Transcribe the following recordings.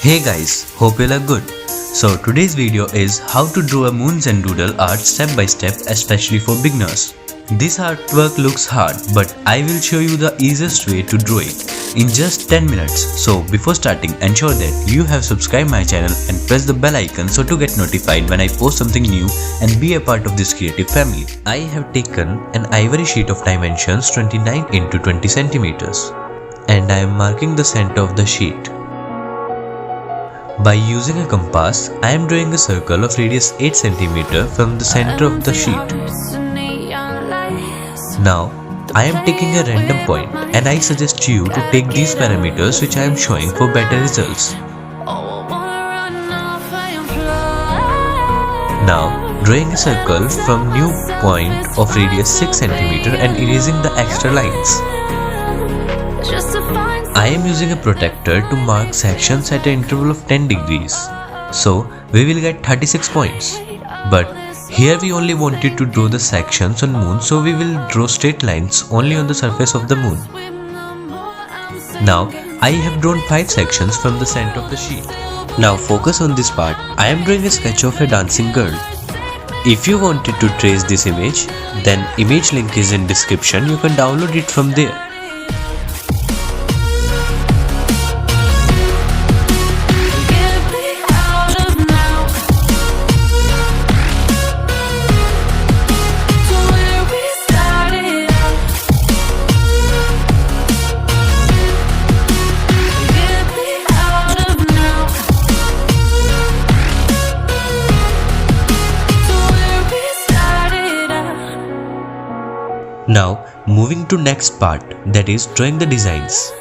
Hey guys, hope you are good. So today's video is how to draw a moon Zentangle art step by step, especially for beginners. This artwork looks hard, but I will show you the easiest way to draw it in just 10 minutes. So before starting, ensure that you have subscribed my channel and press the bell icon so to get notified when I post something new and be a part of this creative family. I have taken an ivory sheet of dimensions 29 into 20 centimeters and I am marking the center of the sheet. By using a compass, I am drawing a circle of radius 8 cm from the center of the sheet. Now, I am taking a random point and I suggest you to take these parameters which I am showing for better results. Now, drawing a circle from new point of radius 6 cm and erasing the extra lines. I am using a protractor to mark sections at an interval of 10 degrees. So, we will get 36 points. But here we only wanted to draw the sections on moon, so we will draw straight lines only on the surface of the moon. Now, I have drawn 5 sections from the center of the sheet. Now focus on this part. I am drawing a sketch of a dancing girl. If you wanted to trace this image, then image link is in description. You can download it from there. Now, moving to next part, that is drawing the designs.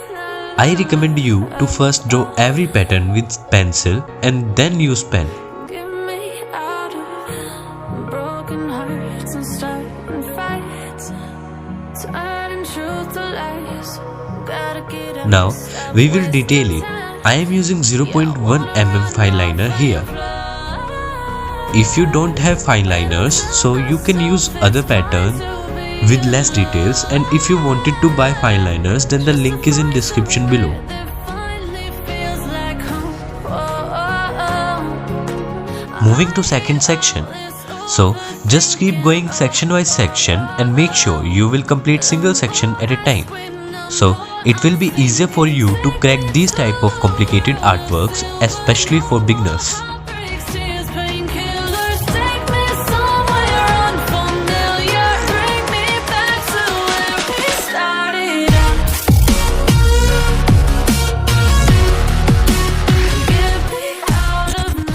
I recommend you to first draw every pattern with pencil and then use pen. Now, we will detail it. I am using 0.1 mm fine liner here. If you don't have fine liners, so you can use other pattern with less details, and if you wanted to buy fine liners, then the link is in description below. Moving to second section. So just keep going section by section and make sure you will complete single section at a time. So it will be easier for you to crack these type of complicated artworks, especially for beginners.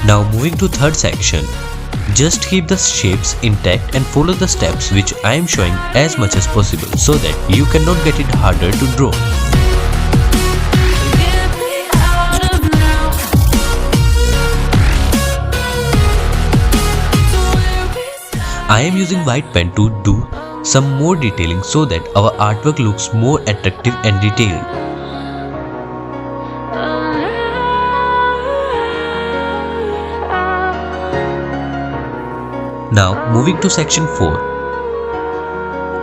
Now moving to third section, just keep the shapes intact and follow the steps which I am showing as much as possible so that you cannot get it harder to draw. I am using white pen to do some more detailing so that our artwork looks more attractive and detailed. Now moving to section 4.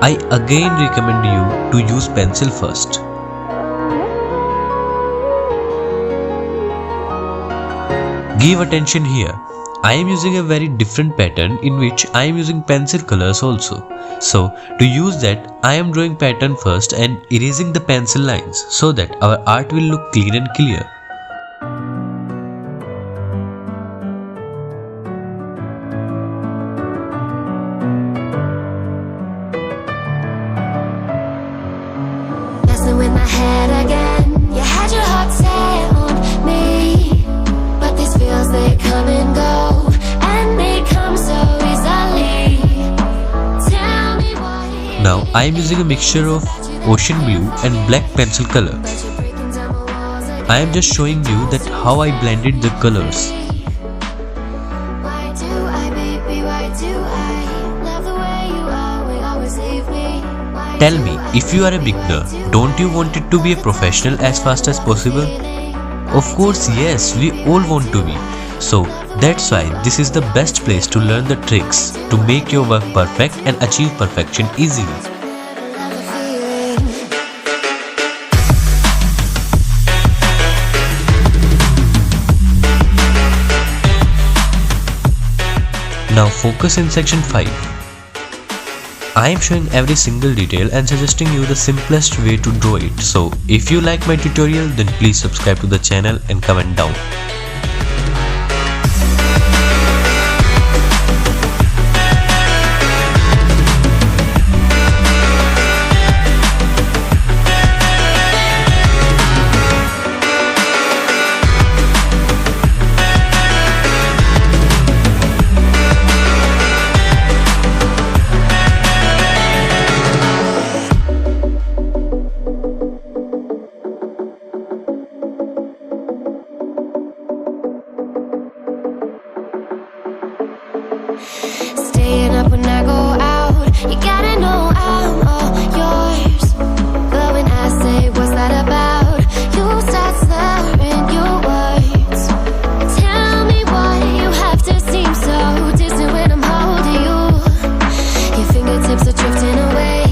I again recommend you to use pencil first. Give attention here. I am using a very different pattern in which I am using pencil colors also. So to use that, I am drawing pattern first and erasing the pencil lines so that our art will look clean and clear. In my head again, you had your heart set on me, but these feels they come and go, and they come so easily. Tell me why. Now I am using a mixture of ocean blue and black pencil color. I am just showing you that how I blended the colors. Why do I, baby, why do I love the way you are, we always leave me. Tell me, if you are a beginner, don't you want it to be a professional as fast as possible? Of course, yes, we all want to be. So that's why this is the best place to learn the tricks to make your work perfect and achieve perfection easily. Now focus in section 5. I am showing every single detail and suggesting you the simplest way to draw it. So if you like my tutorial, then please subscribe to the channel and comment down. Staying up when I go out, you gotta know I'm all yours. But when I say what's that about, you start slurring your words. Tell me why you have to seem so distant when I'm holding you. Your fingertips are drifting away,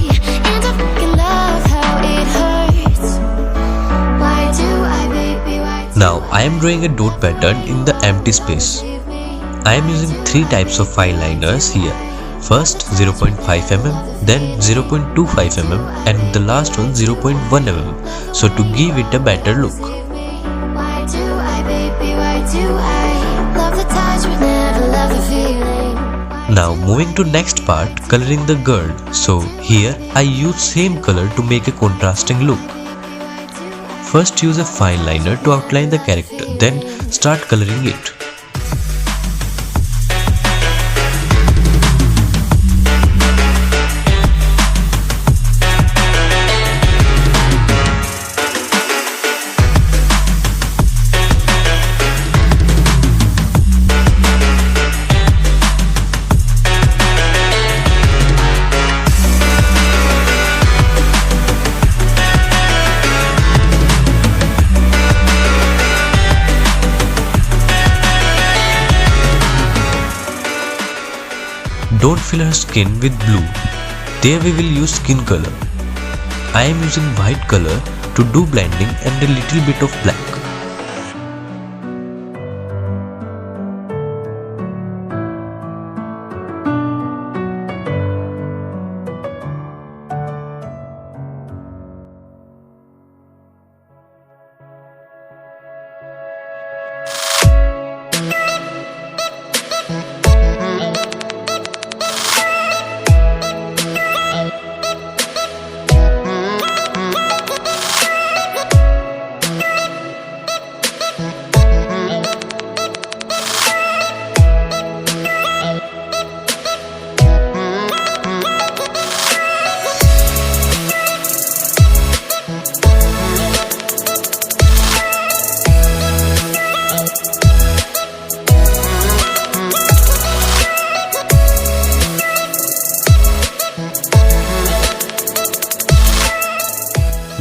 and I fucking love how it hurts. Why do I, baby, why do Now I am drawing a dot pattern in the empty space. I am using 3 types of fineliners here. First 0.5 mm, then 0.25 mm and the last one 0.1 mm. So to give it a better look. Why do I, baby, why do I love the touch but never love the feeling? Now moving to next part, coloring the girl. So here I use same color to make a contrasting look. First use a fineliner to outline the character, then start coloring it. Don't fill her skin with blue. There we will use skin color. I am using white color to do blending and a little bit of black.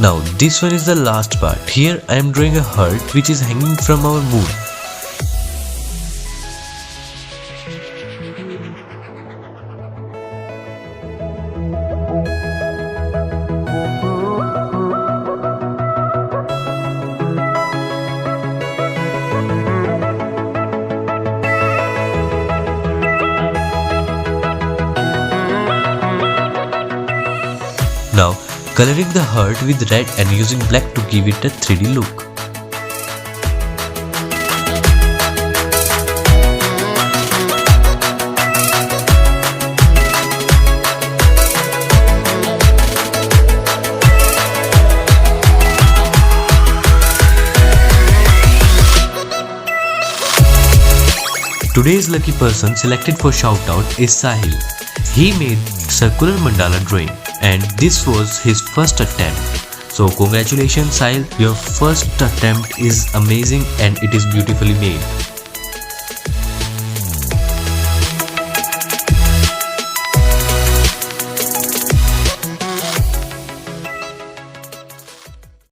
Now this one is the last part. Here I am drawing a heart which is hanging from our moon. Now coloring the heart with red and using black to give it a 3D look. Today's lucky person selected for shoutout is Sahil. He made circular mandala drawing and this was his first attempt. So congratulations Sahil, your first attempt is amazing and it is beautifully made.